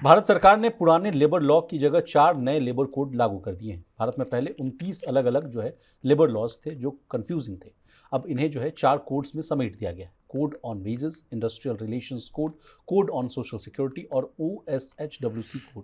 भारत सरकार ने पुराने लेबर लॉ की जगह 4 नए लेबर कोड लागू कर दिए हैं। भारत में पहले 29 अलग अलग लेबर लॉज थे जो कंफ्यूजिंग थे। अब इन्हें 4 कोड्स में समेट दिया गया है। Code on wages, industrial relations code, code on social security और OSHWC कोड।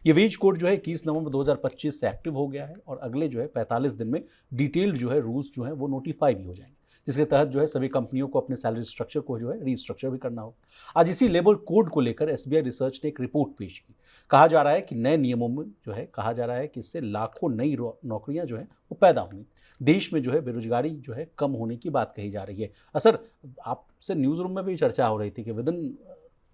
ये वेज कोड 21 नवंबर 2025 से एक्टिव हो गया है और अगले 45 दिन में डिटेल्ड रूल्स वो नोटिफाई भी हो जाएंगे, जिसके तहत सभी कंपनियों को अपने सैलरी स्ट्रक्चर को रीस्ट्रक्चर भी करना होगा। आज इसी लेबर कोड को लेकर SBI रिसर्च ने एक रिपोर्ट पेश की। कहा जा रहा है कि नए नियमों में कहा जा रहा है कि इससे लाखों नई नौकरियां वो पैदा होंगी। देश में बेरोजगारी कम होने की बात कही जा रही है। सर, आपसे न्यूज़ रूम में भी चर्चा हो रही थी कि विदिन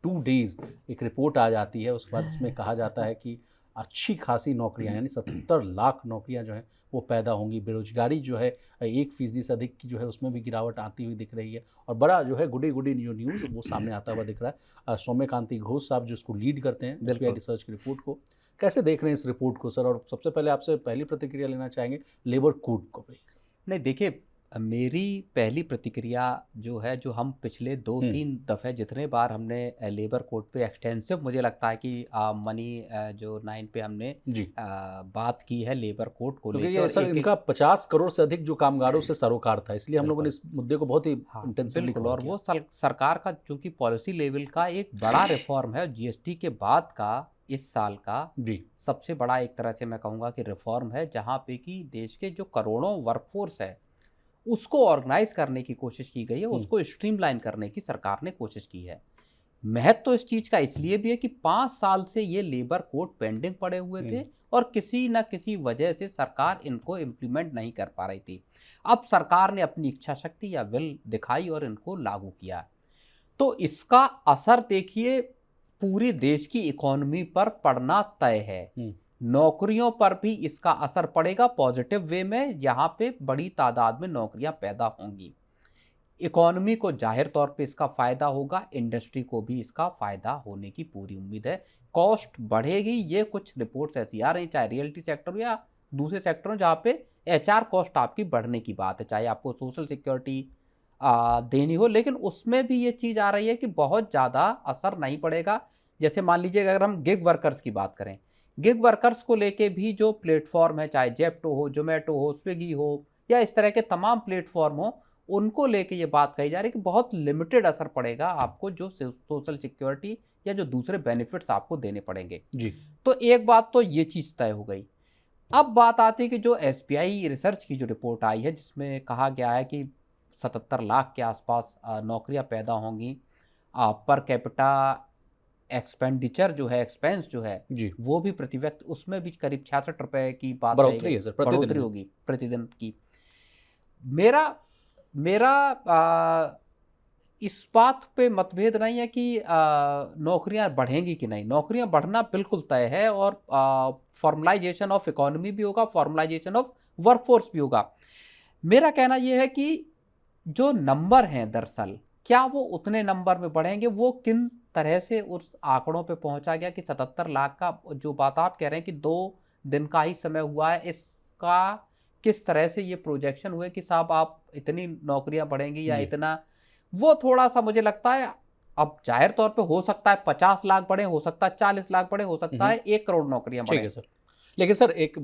2 डेज एक रिपोर्ट आ जाती है, उसके बाद इसमें कहा जाता है कि अच्छी खासी नौकरियां यानी 70 लाख नौकरियां वो पैदा होंगी। बेरोजगारी 1% से अधिक की उसमें भी गिरावट आती हुई दिख रही है और बड़ा गुडी न्यूज़ वो सामने आता हुआ दिख रहा है। सौम्यकांति घोष साहब जो इसको लीड करते हैं SBI रिसर्च की रिपोर्ट को, कैसे देख रहे हैं इस रिपोर्ट को सर? और सबसे पहले आपसे पहली प्रतिक्रिया लेना चाहेंगे लेबर कोड को। नहीं, देखिए, मेरी पहली प्रतिक्रिया जो हम पिछले 2-3 दफ़े जितने बार हमने लेबर कोड पे एक्सटेंसिव, मुझे लगता है कि मनी 9 पे हमने बात की है लेबर कोड को लेकर। सर, इनका 50 करोड़ से अधिक जो कामगारों से सरोकार था, इसलिए हम लोगों ने इस मुद्दे को बहुत ही इंटेंसिवली कवर और वो सरकार का चूंकि पॉलिसी लेवल का एक बड़ा रिफॉर्म है। GST के बाद का इस साल का सबसे बड़ा एक तरह से मैं कहूँगा कि रिफॉर्म है, जहाँ पे कि देश के जो करोड़ों वर्कफोर्स है उसको ऑर्गेनाइज करने की कोशिश की गई है, उसको स्ट्रीमलाइन करने की सरकार ने कोशिश की है। महत्व तो इस चीज़ का इसलिए भी है कि 5 साल से ये लेबर कोड पेंडिंग पड़े हुए थे और किसी न किसी वजह से सरकार इनको इम्प्लीमेंट नहीं कर पा रही थी। अब सरकार ने अपनी इच्छा शक्ति या विल दिखाई और इनको लागू किया। तो इसका असर देखिए पूरे देश की इकोनॉमी पर पड़ना तय है। नौकरियों पर भी इसका असर पड़ेगा पॉजिटिव वे में। यहाँ पे बड़ी तादाद में नौकरियां पैदा होंगी। इकोनॉमी को जाहिर तौर पे इसका फ़ायदा होगा, इंडस्ट्री को भी इसका फ़ायदा होने की पूरी उम्मीद है। कॉस्ट बढ़ेगी, ये कुछ रिपोर्ट्स ऐसी आ रही, चाहे रियल्टी सेक्टर या दूसरे सेक्टरों जहाँ पे HR कॉस्ट आपकी बढ़ने की बात है, चाहे आपको सोशल सिक्योरिटी देनी हो, लेकिन उसमें भी ये चीज़ आ रही है कि बहुत ज़्यादा असर नहीं पड़ेगा। जैसे मान लीजिए अगर हम गिग वर्कर्स की बात करें, गिग वर्कर्स को लेके भी जो प्लेटफॉर्म है, चाहे जेप्टो हो, जोमेटो हो, स्विगी हो या इस तरह के तमाम प्लेटफॉर्म हो, उनको लेके ये बात कही जा रही है कि बहुत लिमिटेड असर पड़ेगा आपको, जो सोशल सिक्योरिटी या जो दूसरे बेनिफिट्स आपको देने पड़ेंगे जी। तो एक बात तो ये चीज़ तय हो गई। अब बात आती है कि जो SBI रिसर्च की जो रिपोर्ट आई है, जिसमें कहा गया है कि 77 लाख के आसपास नौकरियां पैदा होंगी। पर कैपिटा एक्सपेंडिचर एक्सपेंस जी, वो भी प्रति व्यक्ति उसमें भी करीब 66 रुपए की बात बढ़ोतरी होगी प्रतिदिन की। मेरा इस बात पे मतभेद नहीं है कि नौकरियां बढ़ेंगी कि नहीं। नौकरियां बढ़ना बिल्कुल तय है और फॉर्मलाइजेशन ऑफ इकोनॉमी भी होगा, फॉर्मलाइजेशन ऑफ वर्कफोर्स भी होगा। मेरा कहना यह है कि जो नंबर हैं दरअसल क्या वो उतने नंबर में बढ़ेंगे, वो किन तरह से उस आंकड़ों पे पहुंचा गया कि 77 लाख का जो बात आप कह रहे हैं कि 2 दिन का ही समय हुआ है, इसका किस तरह से ये प्रोजेक्शन हुए कि साहब आप इतनी नौकरियां बढ़ेंगी या इतना, वो थोड़ा सा मुझे लगता है। अब जाहिर तौर पे हो सकता है 50 लाख बढ़े, हो सकता है 40 लाख बढ़े, हो सकता है 1 करोड़ नौकरियां बढ़े। सर, लेकिन सर एक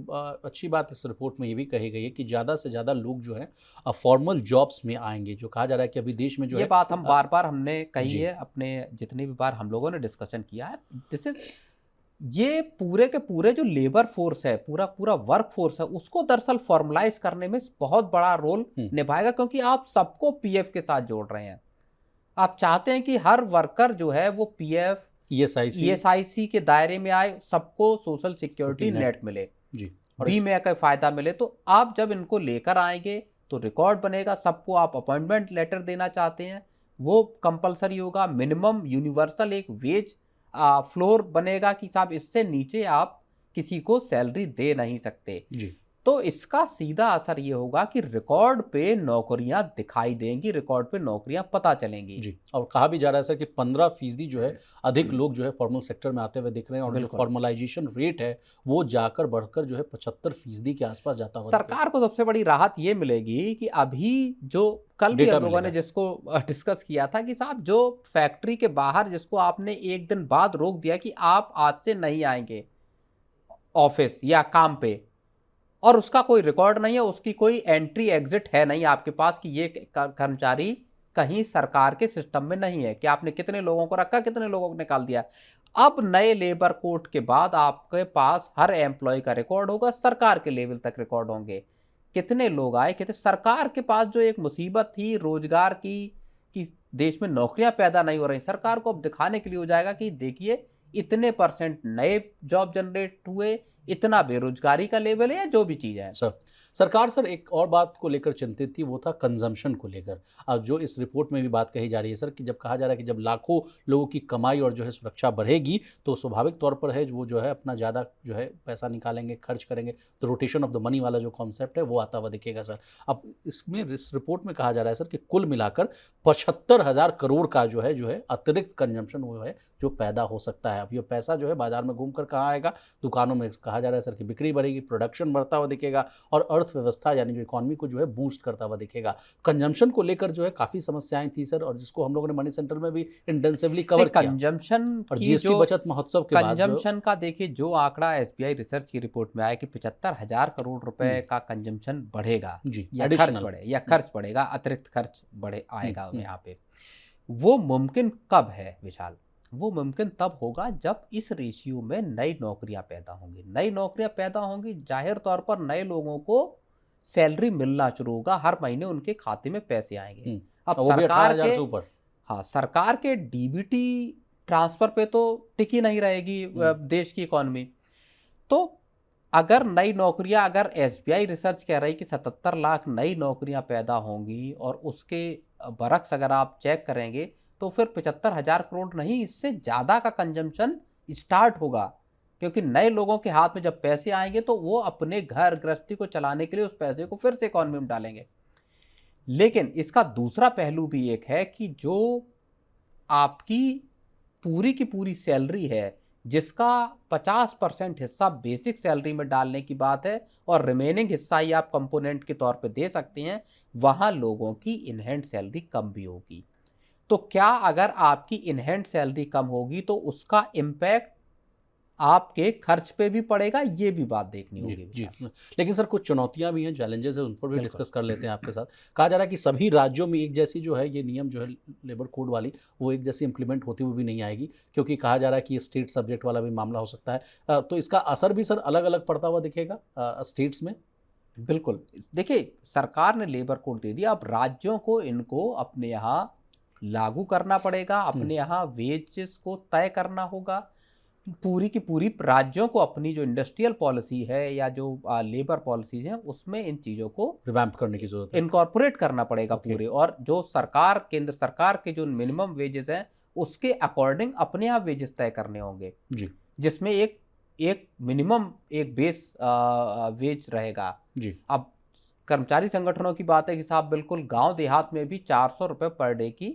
अच्छी बात इस रिपोर्ट में ये भी कही गई है कि ज़्यादा से ज़्यादा लोग फॉर्मल जॉब्स में आएंगे। जो कहा जा रहा है कि अभी देश में ये बात हम बार बार हमने कही है, अपने जितने भी बार हम लोगों ने डिस्कशन किया है। ये पूरे के पूरे जो लेबर फोर्स है, पूरा वर्क फोर्स है, उसको दरअसल फॉर्मलाइज करने में बहुत बड़ा रोल निभाएगा, क्योंकि आप सबको PF के साथ जोड़ रहे हैं। आप चाहते हैं कि हर वर्कर वो PF ESIC के दायरे में आए, सबको सोशल सिक्योरिटी नेट मिले जी, बीमे का फायदा मिले। तो आप जब इनको लेकर आएंगे तो रिकॉर्ड बनेगा, सबको आप अपॉइंटमेंट लेटर देना चाहते हैं वो कंपलसरी होगा। मिनिमम यूनिवर्सल एक वेज फ्लोर बनेगा कि साहब इससे नीचे आप किसी को सैलरी दे नहीं सकते जी। तो इसका सीधा असर ये होगा कि रिकॉर्ड पे नौकरियां दिखाई देंगी, रिकॉर्ड पे नौकरियां पता चलेंगी जी। और कहा भी जा रहा है सर कि 15% जो है अधिक लोग जो है फॉर्मल सेक्टर में आते हुए दिख रहे हैं, और जो फॉर्मलाइजेशन रेट है वो जाकर बढ़कर जो है 75% के आसपास जाता हुआ सरकार को सबसे बड़ी राहत ये मिलेगी कि अभी जो कल भी हम लोगों ने जिसको डिस्कस किया था कि साहब जो फैक्ट्री के बाहर जिसको आपने एक दिन बाद रोक दिया कि आप आज से नहीं आएंगे ऑफिस या काम पे, और उसका कोई रिकॉर्ड नहीं है, उसकी कोई एंट्री एग्जिट है नहीं आपके पास कि ये कर्मचारी कहीं सरकार के सिस्टम में नहीं है, कि आपने कितने लोगों को रखा, कितने लोगों को निकाल दिया। अब नए लेबर कोड के बाद आपके पास हर एम्प्लॉय का रिकॉर्ड होगा, सरकार के लेवल तक रिकॉर्ड होंगे, कितने लोग आए, कितने। सरकार के पास जो एक मुसीबत थी रोजगार की कि देश में नौकरियां पैदा नहीं हो रही, सरकार को अब दिखाने के लिए हो जाएगा कि देखिए इतने % नए जॉब जनरेट हुए, इतना बेरोजगारी का लेवल है, या जो भी चीज़ है। सरकार सर एक और बात को लेकर चिंतित थी, वो था कंजम्पशन को लेकर। अब जो इस रिपोर्ट में भी बात कही जा रही है सर कि जब कहा जा रहा है कि जब लाखों लोगों की कमाई और जो है सुरक्षा बढ़ेगी तो स्वाभाविक तौर पर है वो जो है अपना ज़्यादा जो है पैसा निकालेंगे, खर्च करेंगे, तो रोटेशन ऑफ द मनी वाला जो कॉन्सेप्ट है वो आता हुआ दिखेगा सर। अब इसमें इस रिपोर्ट में कहा जा रहा है सर कि कुल मिलाकर 75,000 करोड़ का जो है अतिरिक्त कंजम्पशन वो है जो पैदा हो सकता है। अब ये पैसा जो है बाजार में घूम कर कहाँ आएगा? दुकानों में। कहा जा रहा है सर कि बिक्री बढ़ेगी, प्रोडक्शन बढ़ता हुआ दिखेगा और अर्थव्यवस्था यानी जो इकोनॉमी को जो है बूस्ट करता हुआ दिखेगा। कंजम्पशन को लेकर जो है काफ़ी समस्याएं थी सर, और जिसको हम लोगों ने मनी सेंटर में भी इंटेंसिवली कवर किया। कंजम्पशन और जीएसटी बचत महोत्सव के बाद कंजम्पशन का देखिए जो आंकड़ा एसबीआई रिसर्च की रिपोर्ट में आया कि 75,000 करोड़ रुपए का कंजम्पशन बढ़ेगा या खर्च बढ़ेगा, अतिरिक्त खर्च आएगा यहाँ पे। वो मुमकिन कब है विशाल? वो मुमकिन तब होगा जब इस रेशियो में नई नौकरियां पैदा होंगी। नई नौकरियां पैदा होंगी, जाहिर तौर पर नए लोगों को सैलरी मिलना शुरू होगा, हर महीने उनके खाते में पैसे आएंगे। अब सरकार के डीबीटी ट्रांसफर पे तो टिकी नहीं रहेगी देश की इकोनॉमी। तो अगर नई नौकरियां, अगर एसबीआई रिसर्च कह रही कि 77 लाख नई नौकरियां पैदा होंगी, और उसके बरक्स अगर आप चेक करेंगे तो फिर 75,000 करोड़ नहीं, इससे ज़्यादा का कंजम्पशन स्टार्ट होगा, क्योंकि नए लोगों के हाथ में जब पैसे आएंगे तो वो अपने घर गृहस्थी को चलाने के लिए उस पैसे को फिर से इकोनॉमी में डालेंगे। लेकिन इसका दूसरा पहलू भी एक है कि जो आपकी पूरी की पूरी सैलरी है, जिसका 50% हिस्सा बेसिक सैलरी में डालने की बात है और रिमेनिंग हिस्सा ही आप कंपोनेंट के तौर पे दे सकते हैं, वहाँ लोगों की इन हैंड सैलरी कम भी होगी। तो क्या अगर आपकी इन हैंड सैलरी कम होगी तो उसका इम्पैक्ट आपके खर्च पे भी पड़ेगा, ये भी बात देखनी होगी। जी। लेकिन सर कुछ चुनौतियां भी हैं, चैलेंजेस है, उन पर भी डिस्कस कर लेते हैं आपके साथ। कहा जा रहा है कि सभी राज्यों में एक जैसी जो है ये नियम जो है लेबर कोड वाली वो एक जैसी इंप्लीमेंट होती हुई भी नहीं आएगी, क्योंकि कहा जा रहा है कि ये स्टेट सब्जेक्ट वाला भी मामला हो सकता है। तो इसका असर भी सर अलग अलग पड़ता हुआ दिखेगा स्टेट्स में। बिल्कुल, देखिए सरकार ने लेबर कोड दे दिया, अब राज्यों को इनको अपने यहाँ लागू करना पड़ेगा, अपने यहाँ वेजेस को तय करना होगा। पूरी की पूरी राज्यों को अपनी जो इंडस्ट्रियल पॉलिसी है या जो लेबर पॉलिसीज हैं उसमें इन चीज़ों को रिवैम्प करने की जरूरत है, इनकॉर्पोरेट करना पड़ेगा पूरे। और जो सरकार, केंद्र सरकार के जो मिनिमम वेजेस हैं उसके अकॉर्डिंग अपने यहाँ वेजेस तय करने होंगे जी, जिसमें एक मिनिमम एक बेस वेज रहेगा जी। अब कर्मचारी संगठनों की बात है कि साहब बिल्कुल गांव देहात में भी 400 रुपये पर डे की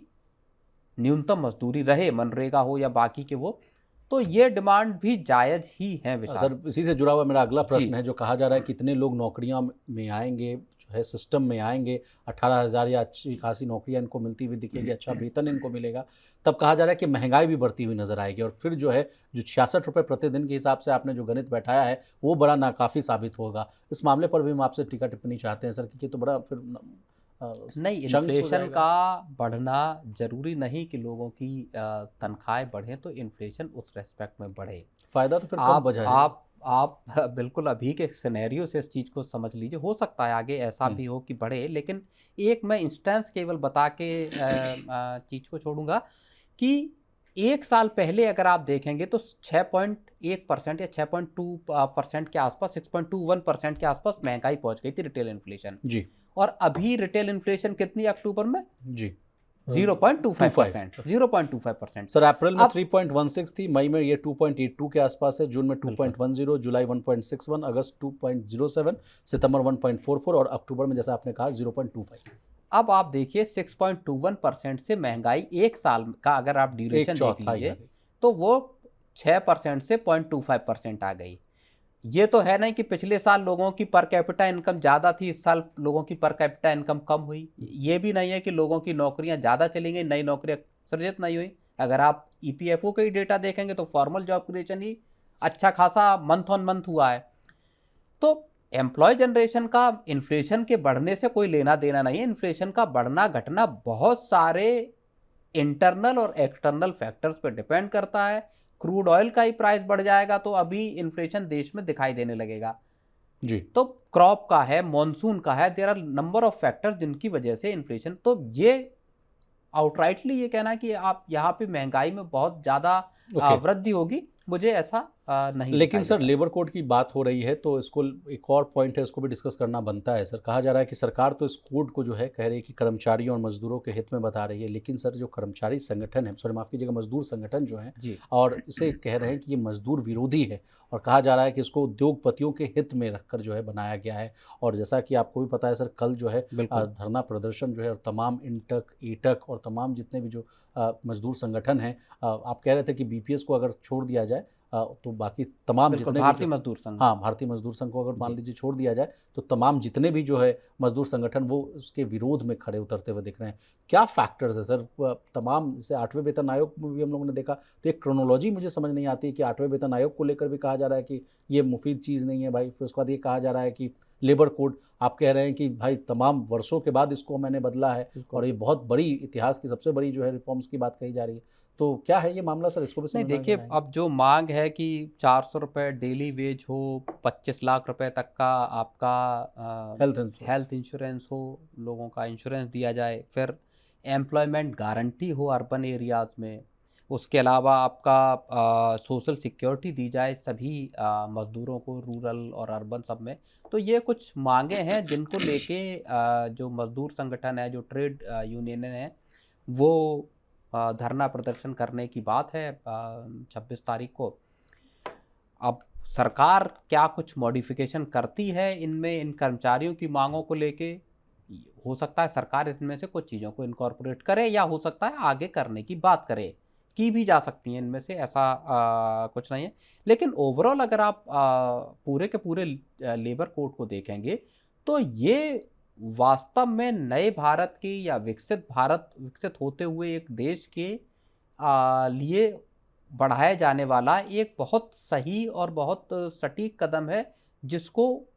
न्यूनतम मजदूरी रहे, मनरेगा हो या बाकी के वो, तो ये डिमांड भी जायज़ ही है विशाल। सर इसी से जुड़ा हुआ मेरा अगला प्रश्न है, जो कहा जा रहा है कितने लोग नौकरियां में आएंगे, जो है सिस्टम में आएंगे, 18,000 या अच्छी खासी नौकरियां इनको मिलती हुई दिखेगी, अच्छा वेतन इनको मिलेगा, तब कहा जा रहा है कि महंगाई भी बढ़ती हुई नजर आएगी, और फिर जो है जो 66 रुपये प्रतिदिन के हिसाब से आपने जो गणित बैठाया है वो बड़ा नाकाफ़ी साबित होगा। इस मामले पर भी हम आपसे टीका टिप्पणी चाहते हैं सर, क्योंकि तो बड़ा फिर नहीं, इन्फ्लेशन का बढ़ना जरूरी नहीं कि लोगों की तनख्वाहें बढ़ें तो इन्फ्लेशन उस रेस्पेक्ट में बढ़े। फायदा तो फिर कम बचा है। आप बिल्कुल अभी के सिनेरियो से इस चीज़ को समझ लीजिए, हो सकता है आगे ऐसा भी हो कि बढ़े, लेकिन एक मैं इंस्टेंस केवल बता के चीज़ को छोड़ूंगा कि एक साल पहले अगर आप देखेंगे तो 6.1% या 6.2% के आसपास, 6.21% के आसपास महंगाई पहुंच गई थी, रिटेल इन्फ्लेशन जी। और अभी रिटेल इन्फ्लेशन कितनी अक्टूबर में जी 0.25%। सर अप्रैल में 3.16 थी, मई में ये 2.82 के आसपास है, जून में 2.10, जुलाई 1.61, अगस्त 2.07, सितंबर 1.44 और अक्टूबर में जैसा आपने कहा 0.25। अब आप देखिए 6.21% से महंगाई एक साल का अगर आप ड्यूरेशन देख लीजिए तो वो 6% से 0.25% आ गई। ये तो है नहीं कि पिछले साल लोगों की पर कैपिटा इनकम ज़्यादा थी, इस साल लोगों की पर कैपिटा इनकम कम हुई। ये भी नहीं है कि लोगों की नौकरियां ज़्यादा चली गई, नई नौकरियां सृजित नहीं हुई। अगर आप ईपीएफओ का ही डेटा देखेंगे तो फॉर्मल जॉब क्रिएशन ही अच्छा खासा मंथ ऑन मंथ हुआ है। तो एम्प्लॉय जनरेशन का इन्फ्लेशन के बढ़ने से कोई लेना देना नहीं है। इन्फ्लेशन का बढ़ना घटना बहुत सारे इंटरनल और एक्सटर्नल फैक्टर्स पर डिपेंड करता है। क्रूड ऑयल का ही प्राइस बढ़ जाएगा तो अभी इन्फ्लेशन देश में दिखाई देने लगेगा जी। तो क्रॉप का है, मॉनसून का है, there are number of factors जिनकी वजह से इन्फ्लेशन। तो ये आउटराइटली ये कहना कि आप यहाँ पे महंगाई में बहुत ज़्यादा वृद्धि होगी, मुझे ऐसा नहीं। लेकिन सर लेबर कोड की बात हो रही है तो इसको एक और पॉइंट है, उसको भी डिस्कस करना बनता है। सर कहा जा रहा है कि सरकार तो इस कोड को जो है कह रही है कि कर्मचारियों और मजदूरों के हित में बता रही है, लेकिन सर जो कर्मचारी संगठन है, सॉरी माफ़ कीजिएगा, मजदूर संगठन जो है और इसे कह रहे हैं कि ये मजदूर विरोधी है और कहा जा रहा है कि इसको उद्योगपतियों के हित में रखकर जो है बनाया गया है। और जैसा कि आपको भी पता है सर, कल जो है धरना प्रदर्शन जो है और तमाम इंटक, ईटक और तमाम जितने भी जो मजदूर संगठन हैं, आप कह रहे थे कि बीपीएस को अगर छोड़ दिया जाए तो बाकी तमाम जितने भारतीय मजदूर संघ, हाँ भारतीय मजदूर संघ को अगर मान लीजिए छोड़ दिया जाए तो तमाम जितने भी जो है मजदूर संगठन वो उसके विरोध में खड़े उतरते हुए दिख रहे हैं। क्या फैक्टर्स है सर? तमाम जैसे 8वें वेतन आयोग में भी हम लोगों ने देखा तो एक क्रोनोलॉजी मुझे समझ नहीं आती है कि 8वें वेतन आयोग को लेकर भी कहा जा रहा है कि ये मुफीद चीज़ नहीं है भाई, फिर उसके बाद ये कहा जा रहा है कि लेबर कोड आप कह रहे हैं कि भाई तमाम वर्षों के बाद इसको मैंने बदला है और ये बहुत बड़ी इतिहास की सबसे बड़ी जो है रिफॉर्म्स की बात कही जा रही है। तो क्या है ये मामला सर? इसको भी नहीं देखिए, अब जो मांग है कि 400 रुपये डेली वेज हो, 25 लाख रुपए तक का आपका हेल्थ इंश्योरेंस हो, लोगों का इंश्योरेंस दिया जाए, फिर एम्प्लॉयमेंट गारंटी हो अर्बन एरियाज़ में, उसके अलावा आपका सोशल सिक्योरिटी दी जाए सभी मज़दूरों को, रूरल और अर्बन सब में। तो ये कुछ मांगे हैं जिनको लेके जो मज़दूर संगठन है, जो ट्रेड यूनियन है, वो धरना प्रदर्शन करने की बात है 26 तारीख को। अब सरकार क्या कुछ मॉडिफिकेशन करती है इनमें, इन कर्मचारियों की मांगों को लेके, हो सकता है सरकार इनमें से कुछ चीज़ों को इनकॉर्पोरेट करे या हो सकता है आगे करने की बात करे, की भी जा सकती हैं इनमें से, ऐसा कुछ नहीं है। लेकिन ओवरऑल अगर आप पूरे के पूरे लेबर कोड को देखेंगे तो ये वास्तव में नए भारत की या विकसित होते हुए एक देश के लिए बढ़ाया जाने वाला एक बहुत सही और बहुत सटीक कदम है, जिसको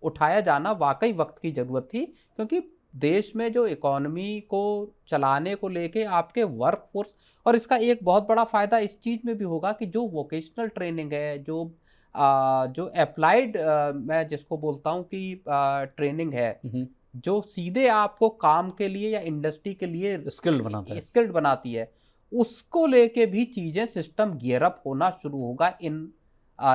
उठाया जाना वाकई वक्त की ज़रूरत थी। क्योंकि देश में जो इकोनॉमी को चलाने को लेके आपके वर्कफोर्स, और इसका एक बहुत बड़ा फ़ायदा इस चीज़ में भी होगा कि जो वोकेशनल ट्रेनिंग है, जो अप्लाइड मैं जिसको बोलता हूँ कि ट्रेनिंग है, जो सीधे आपको काम के लिए या इंडस्ट्री के लिए स्किल्ड बनाती है, उसको लेके भी चीज़ें सिस्टम गियर अप होना शुरू होगा इन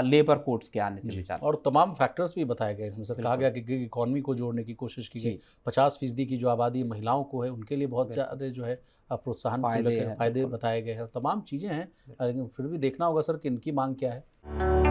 लेबर कोड्स के आने से विचार। और तमाम फैक्टर्स भी बताए गए इसमें सर। कहा गया कि इकॉनमी को जोड़ने की कोशिश की गई, 50% की जो आबादी महिलाओं को है उनके लिए बहुत ज़्यादा जो है प्रोत्साहन फायदे बताए गए हैं, तमाम चीज़ें हैं। लेकिन फिर भी देखना होगा सर कि इनकी मांग क्या है।